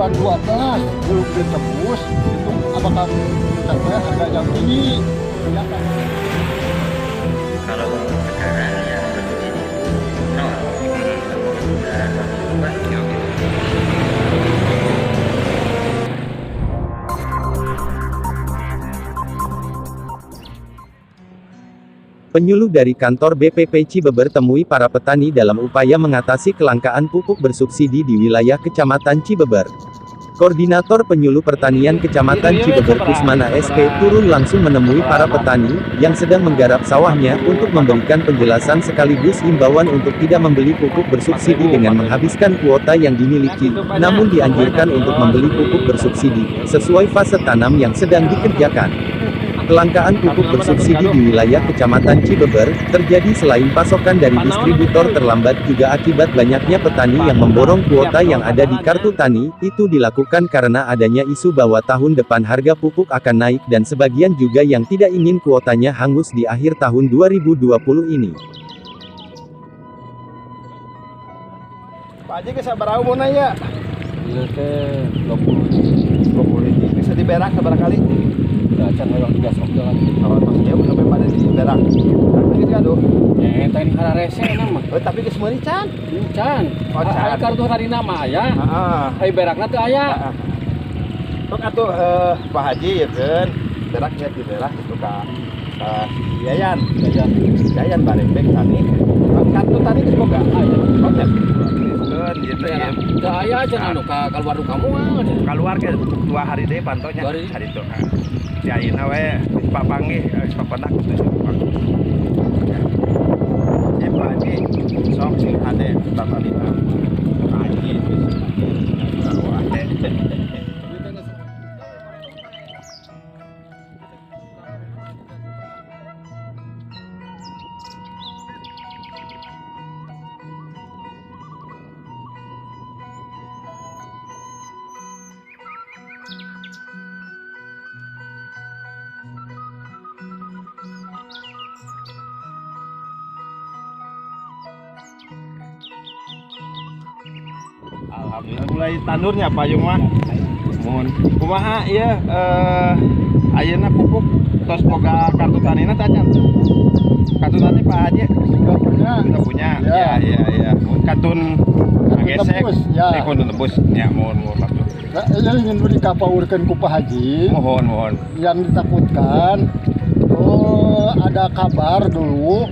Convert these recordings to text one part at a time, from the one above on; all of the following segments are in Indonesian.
bulan 12 belum ditebus, itu apakah mencapai harga yang tinggi? Ya kan? Kalau sekarang ya begini, nol. Dan Mbak, Penyuluh dari kantor BPP Cibeber temui para petani dalam upaya mengatasi kelangkaan pupuk bersubsidi di wilayah Kecamatan Cibeber. Koordinator Penyuluh Pertanian Kecamatan Cibeber Kusmana SP turun langsung menemui para petani yang sedang menggarap sawahnya untuk memberikan penjelasan sekaligus imbauan untuk tidak membeli pupuk bersubsidi dengan menghabiskan kuota yang dimiliki, namun dianjurkan untuk membeli pupuk bersubsidi sesuai fase tanam yang sedang dikerjakan. Kelangkaan pupuk bersubsidi di wilayah Kecamatan Cibeber terjadi selain pasokan dari distributor terlambat juga akibat banyaknya petani yang memborong kuota yang ada di kartu tani. Itu dilakukan karena adanya isu bahwa tahun depan harga pupuk akan naik dan sebagian juga yang tidak ingin kuotanya hangus di akhir tahun 2020 ini. Pak Haji ke sabarau mau nanya? Iya teh 20 Bisa diberak sebarangkali? can lewat 3 sok jalan. Oh, maksudnya sampai pada diberak. Tapi gitu aduh. Tadi hara rese nama. Oh, tapi ke semua ini can. Can. Oh, can. Kartu hari nama aya. Heeh. Ai berakna teu aya. Tok atuh Pak Haji ya kan. Beraknya diberak itu ka si Yayan bareng tani. Kartu tani geus boga aya. Oke. Kan gitu ya. Teu aya cenah anu ka keluar kamu mah. Keluar ke 2 hari deh pantonya. Hari itu. Si ayeuna we geus papanggih, geus papendak geus papanggih. Si Pak Haji sok sing hade tatalina. Pak Haji kalau ade. Alhamdulillah mulai tandurnya Pak Yung mah. Mohon kumaha ieu ayeuna pupuk tos boga kartu tanina teh can. Kartu tani Pak Haji sudah punya. Ya. Kartun gesek ya. Kartun tebus ya mohon maksud. Saya ingin dikapaurkeun ku Pak Haji. Mohon. Yang ditakutkan ada kabar dulu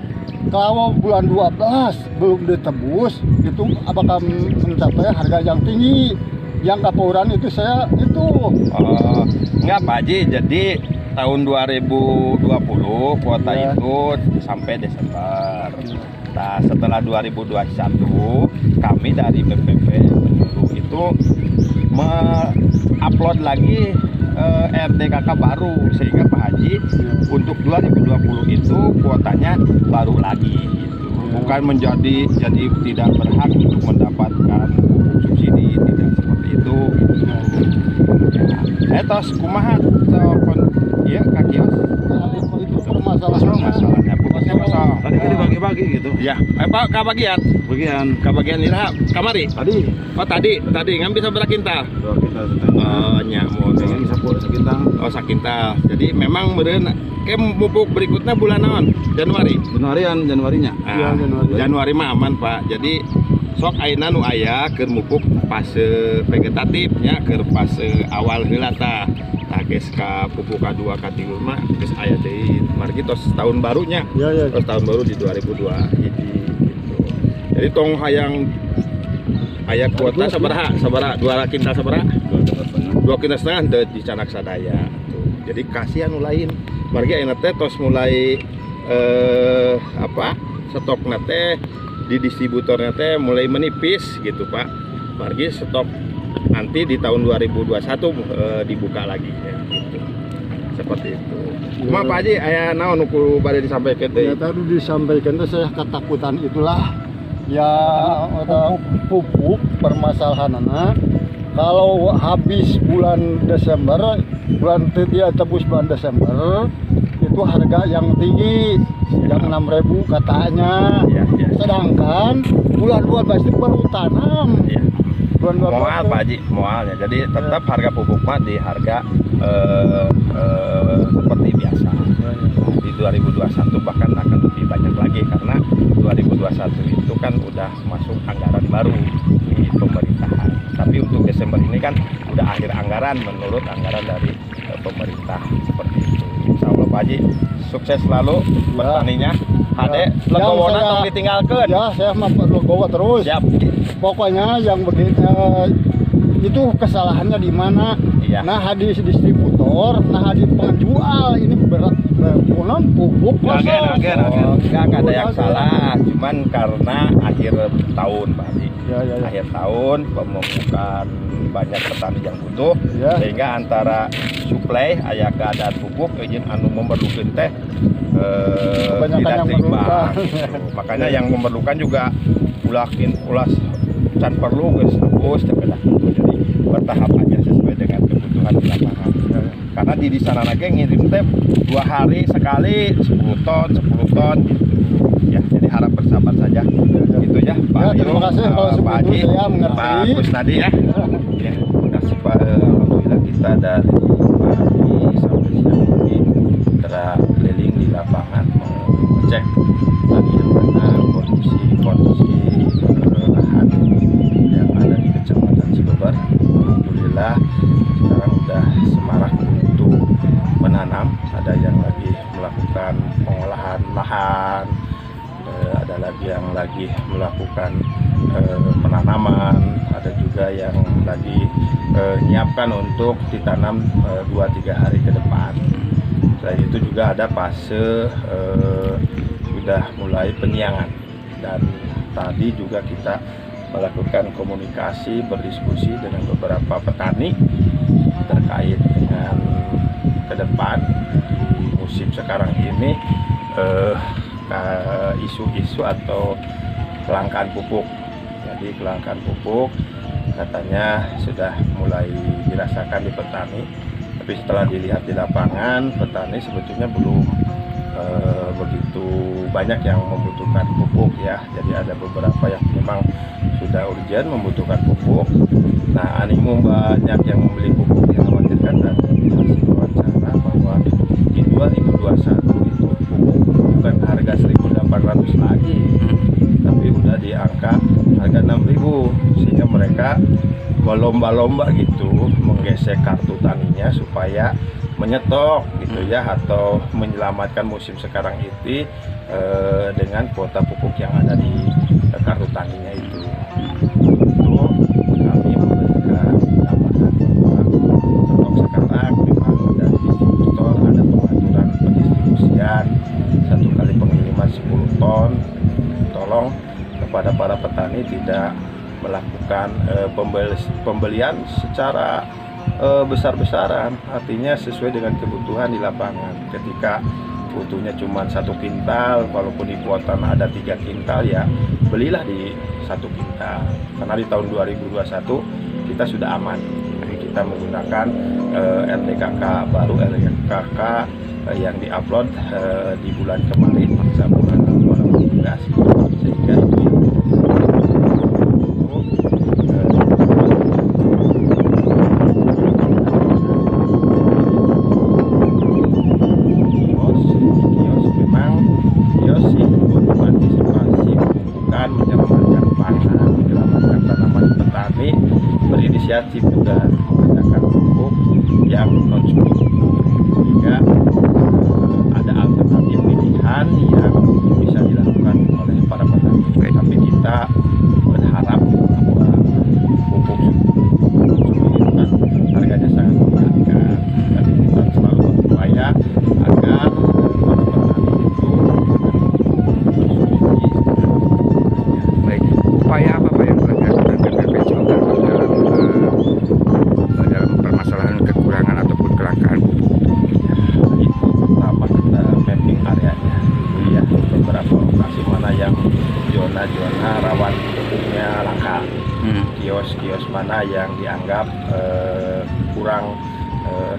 kalau bulan 12 belum ditebus itu apakah mencapai harga yang tinggi. Yang kapauran itu saya itu enggak Pak Haji, jadi tahun 2020 kuota itu sampai Desember. Nah setelah 2021 kami dari BPP Penyuluh itu upload lagi RDKK baru sehingga Pak Haji untuk 2020 itu kuotanya baru lagi gitu. Bukan menjadi tidak berhak untuk mendapatkan subsidi, tidak seperti itu. Tos kumaha iya Kak Kios itu permasalahannya pupuknya kosong. Tadi kan dibagi-bagi gitu. Ya, Pak bagian iraha kamari. Tadi ngambil seberapa kintal? 2 kintal setengah. Nyamuk. Pengen sakintal. Oh, sakintal. Jadi memang meureun pupuk berikutnya bulan naon? Januari. Januarinya. Januari mah aman, Pak. Jadi sok ayeuna nu aya keur mupuk fase vegetatif nya, keur fase awal heula tah. Tah geus ka pupuk K2 K3 mah geus aya deui. Margi tos tahun barunya. Ya. Tos tahun baru di 2002 gitu. Jadi tong hayang aya kuota sabaraha? 2 kintal sabaraha? 2 kintal setengah teu dicanak sadaya tuh. Jadi kasihan nu lain. Margi ayeuna teh tos mulai stokna teh di distributornya teh mulai menipis gitu Pak. Margi stok nanti di tahun 2021 dibuka lagi ya, gitu. Seperti itu. Cuma Pak Haji aya naon nu bade disampaikan teh? Ya tadi disampaikan itu saya ketakutan itulah ya pupuk permasalahannya kalau habis bulan Desember dia tebus bulan Desember itu harga yang tinggi yang 6.000 katanya ya. Sedangkan bulan 12 itu baru tanam Mual Pak Haji, mualnya. Jadi tetap harga pupuk mah di harga seperti biasa. Di 2021 bahkan akan lebih banyak lagi karena 2021 itu kan udah masuk anggaran baru di pemerintahan. Tapi untuk Desember ini kan udah akhir anggaran menurut anggaran dari pemerintah seperti itu. Insya Allah Pak Haji sukses selalu petaninya. Ade, legowona tong ditinggalkeun. Ya, saya mah legowo terus. Siap. Pokoknya yang begini itu kesalahannya di mana? Iya. Nah, di distributor, nah di penjual ini berat pupuk kosong. Enggak ada yang salah, cuman karena akhir tahun Pak Haji. Ya. Akhir tahun pemupukan banyak petani yang butuh, Ya. sehingga antara suplai aya keadaan pupuk izin anu memerlukan teh Kebanyakan tidak yang seimbang. memerlukan. Makanya yang memerlukan juga ulas can perlu geus hapus teh belah. Jadi bertahap aja sesuai dengan kebutuhan di lapangan. Karena di sana lagi ngirim teh 2 hari sekali 10 ton gitu. Ya, jadi harap bersabar saja. Gitu ya, Pak. Ya, terima kasih kalau Pak seperti Haji, itu saya mengerti. Pak Kusnadi ya. Ya, terima kasih Pak. Alhamdulillah kita dari pagi sampai siang ini keliling di lapangan mengecek bagaimana kondisi lahan yang ada di Kecamatan Cibeber. Alhamdulillah sekarang sudah semarak untuk menanam. Ada yang lagi melakukan pengolahan lahan, ada lagi yang lagi melakukan penanaman, ada juga yang lagi menyiapkan untuk ditanam 2-3 hari ke depan. Selain itu juga ada fase sudah mulai penyiangan, dan tadi juga kita melakukan komunikasi berdiskusi dengan beberapa petani terkait dengan ke depan di musim sekarang ini isu-isu atau kelangkaan pupuk. Jadi kelangkaan pupuk katanya sudah mulai dirasakan di petani, tapi setelah dilihat di lapangan petani sebetulnya belum begitu banyak yang membutuhkan pupuk ya. Jadi ada beberapa yang memang sudah urgent membutuhkan pupuk. Nah, animum banyak yang membeli pupuk, dikhawatirkan dari hasil wawancara bahwa di 2021 itu pupuk bukan harga 1.800 lagi, tapi udah di angka harga 6.000, sehingga mereka berlomba-lomba gitu menggesek kartu taninya supaya menyetok gitu ya, atau menyelamatkan musim sekarang itu dengan kuota pupuk yang ada di kartu taninya itu. Itu kami memberikan tambahan bahwa stok sekarang memang dari distributor ada pengaturan pendistribusian 1 kali pengiriman 10 ton. Tolong kepada para petani tidak melakukan pembelian secara besar-besaran, artinya sesuai dengan kebutuhan di lapangan. Ketika butuhnya cuma 1 kintal, walaupun di kuota ada 3 kintal, ya belilah di 1 kintal. Karena di tahun 2021 kita sudah aman. Kita menggunakan RTKK baru, RTKK yang diupload di bulan kemarin, bulan 2018, sehingga itu yang berinisiatif juga menggunakan pupuk yang non-subsidi, sehingga ada alternatif pilihan yang bisa dilakukan oleh para petani. Tapi kita berharap bahwa pupuk subsidi itu kan harganya sangat menguntungkan, dan kita selalu berupaya agar para petani itu bersubsidi. Baik, upaya apa Pak yang telah dilakukan BPP Cibeber dalam permasalahan kekurangan ataupun kelangkaan pupuk? Itu pertama kita mapping areanya dulu ya, beberapa lokasi mana yang zona-zona rawan pupuknya langka, kios-kios mana yang dianggap kurang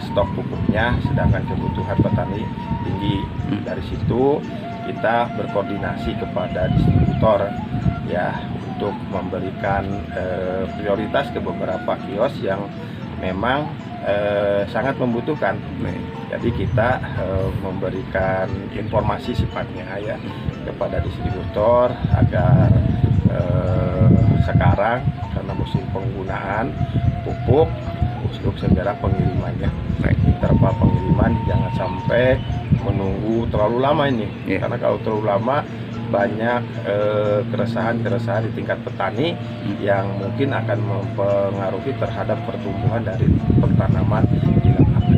stok pupuknya sedangkan kebutuhan petani tinggi. Dari situ kita berkoordinasi kepada distributor ya untuk memberikan prioritas ke beberapa kios yang memang sangat membutuhkan. Jadi kita memberikan informasi sifatnya ya kepada distributor agar sekarang karena musim penggunaan pupuk untuk segera pengirimannya. Interval pengiriman jangan sampai menunggu terlalu lama ini, karena kalau terlalu lama banyak keresahan-keresahan di tingkat petani yang mungkin akan mempengaruhi terhadap pertumbuhan dari pertanaman di lapangan.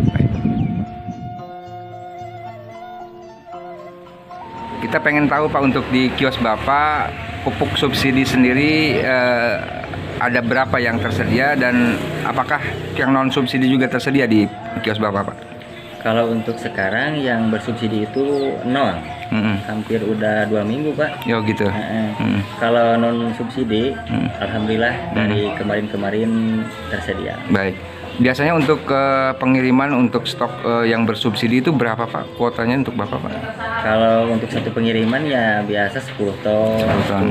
Kita pengen tahu Pak, untuk di kios Bapak pupuk subsidi sendiri ada berapa yang tersedia, dan apakah yang non subsidi juga tersedia di kios Bapak Pak? Kalau untuk sekarang yang bersubsidi itu nol. Hampir udah 2 minggu Pak. Yo gitu. Kalau non subsidi, alhamdulillah dari kemarin-kemarin tersedia. Baik. Biasanya untuk pengiriman untuk stok yang bersubsidi itu berapa Pak? Kuotanya untuk Bapak Pak? Kalau untuk satu pengiriman ya biasa 10 ton, 10 ton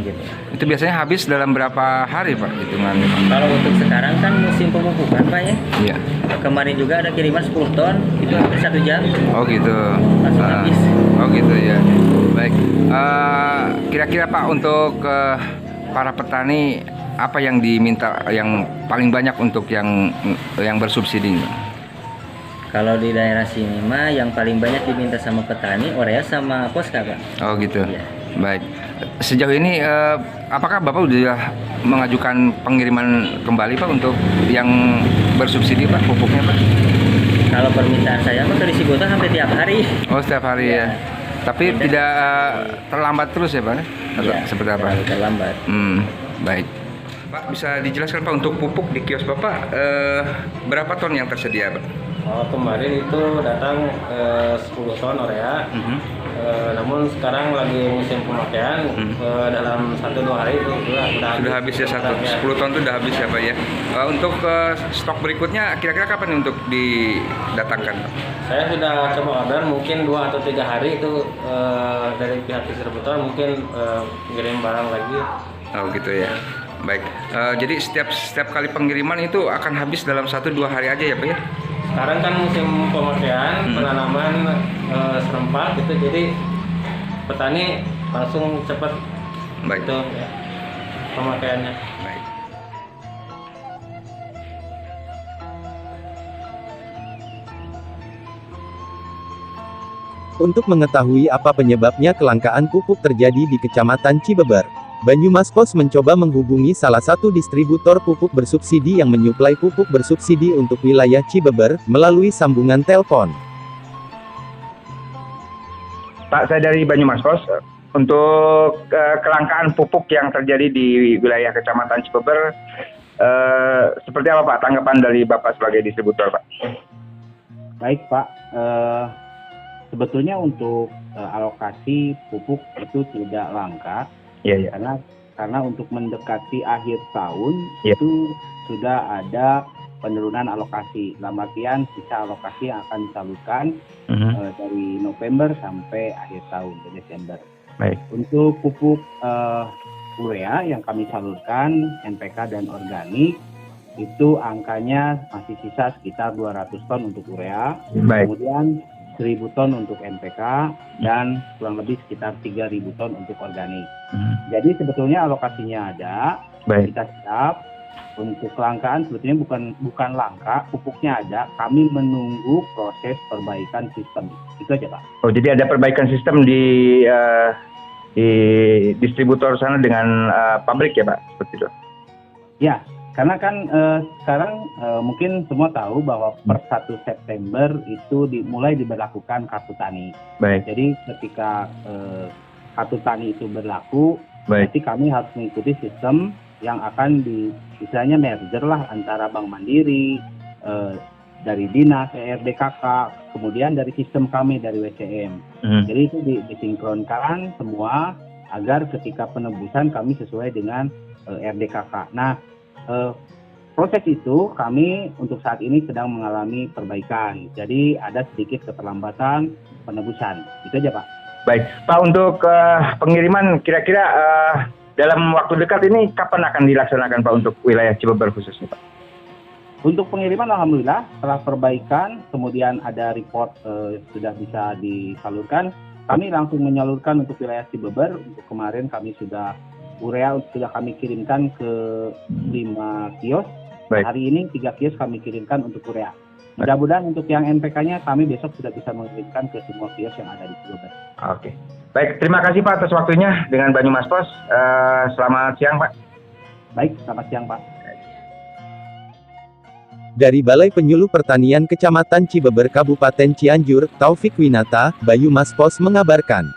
gitu. Itu biasanya habis dalam berapa hari Pak hitungan? Kalau untuk sekarang kan musim pemupukan Pak ya. Iya. Kemarin juga ada kiriman 10 ton, itu hampir 1 jam. Oh gitu. Langsung habis. Oh gitu ya. Baik. Kira-kira Pak, untuk para petani apa yang diminta yang paling banyak untuk yang bersubsidi? Kalau di daerah sini mah yang paling banyak diminta sama petani urea sama Posca Pak. Oh gitu. Iya. Baik. Sejauh ini apakah Bapak sudah mengajukan pengiriman kembali Pak untuk yang bersubsidi Pak, pupuknya Pak? Kalau permintaan saya mah ke distributor hampir tiap hari. Oh setiap hari ya. Tapi tidak terlambat terus ya Pak? Atau Iya, seperti apa? terlalu terlambat. Baik. Pak, bisa dijelaskan Pak untuk pupuk di kios Bapak berapa ton yang tersedia Pak? Oh, kemarin itu datang 10 ton urea. Namun sekarang lagi musim pemakaian, dalam 1-2 hari itu Sudah habis ya, 10 ton itu sudah habis ya Pak ya. Untuk stok berikutnya kira-kira kapan untuk didatangkan Pak? Saya sudah coba order, mungkin 2 atau 3 hari itu dari pihak distributor mungkin kirim barang lagi. Oh gitu ya. Baik. Jadi setiap kali pengiriman itu akan habis dalam 1-2 hari aja ya Pak ya? Sekarang kan musim pemakaian, penanaman serempak gitu, jadi petani langsung cepat Baik. itu ya, pemakaiannya. Baik. Untuk mengetahui apa penyebabnya kelangkaan pupuk terjadi di Kecamatan Cibeber, Banyumas Pos mencoba menghubungi salah satu distributor pupuk bersubsidi yang menyuplai pupuk bersubsidi untuk wilayah Cibeber, melalui sambungan telepon. Pak, saya dari Banyumas Pos. Untuk kelangkaan pupuk yang terjadi di wilayah Kecamatan Cibeber, seperti apa Pak tanggapan dari Bapak sebagai distributor Pak? Baik Pak, sebetulnya untuk alokasi pupuk itu tidak langka. Iya. Karena untuk mendekati akhir tahun Iya. itu sudah ada penurunan alokasi. Dalam artian sisa alokasi yang akan disalurkan dari November sampai akhir tahun ke Desember. Baik. Untuk pupuk urea yang kami salurkan NPK dan organik itu angkanya masih sisa sekitar 200 ton untuk urea. Baik. Kemudian 1.000 ton untuk NPK dan kurang lebih sekitar 3.000 ton untuk organik. Jadi sebetulnya alokasinya ada, Baik. kita siap. Untuk kelangkaan sebetulnya bukan langka, pupuknya ada. Kami menunggu proses perbaikan sistem. Itu aja Pak. Oh, jadi ada perbaikan sistem di distributor sana dengan pabrik ya Pak, seperti itu? Ya, karena kan sekarang mungkin semua tahu bahwa per 1 September itu mulai diberlakukan kartu tani. Baik. Jadi ketika kartu tani itu berlaku, Baik. berarti kami harus mengikuti sistem yang akan istilahnya merger lah antara Bank Mandiri, dari Dinas, RDKK, kemudian dari sistem kami dari WCM. Jadi itu disinkronkan semua agar ketika penebusan kami sesuai dengan RDKK. Nah, proses itu kami untuk saat ini sedang mengalami perbaikan. Jadi ada sedikit keterlambatan penebusan. Itu aja Pak. Baik, Pak, untuk pengiriman kira-kira dalam waktu dekat ini kapan akan dilaksanakan Pak untuk wilayah Cibeber khususnya Pak? Untuk pengiriman alhamdulillah setelah perbaikan kemudian ada report sudah bisa disalurkan, kami langsung menyalurkan untuk wilayah Cibeber. Untuk kemarin kami sudah urea sudah kami kirimkan ke 5 kios. Baik. Hari ini 3 kios kami kirimkan untuk urea. Mudah-mudahan untuk yang NPK-nya kami besok sudah bisa mengirimkan ke semua kios yang ada di Cibeber. Oke. Baik, terima kasih Pak atas waktunya dengan Banyumas Pos. Selamat siang Pak. Baik, selamat siang Pak. Dari Balai Penyuluh Pertanian Kecamatan Cibeber Kabupaten Cianjur, Taufik Winata, Banyumas Pos mengabarkan.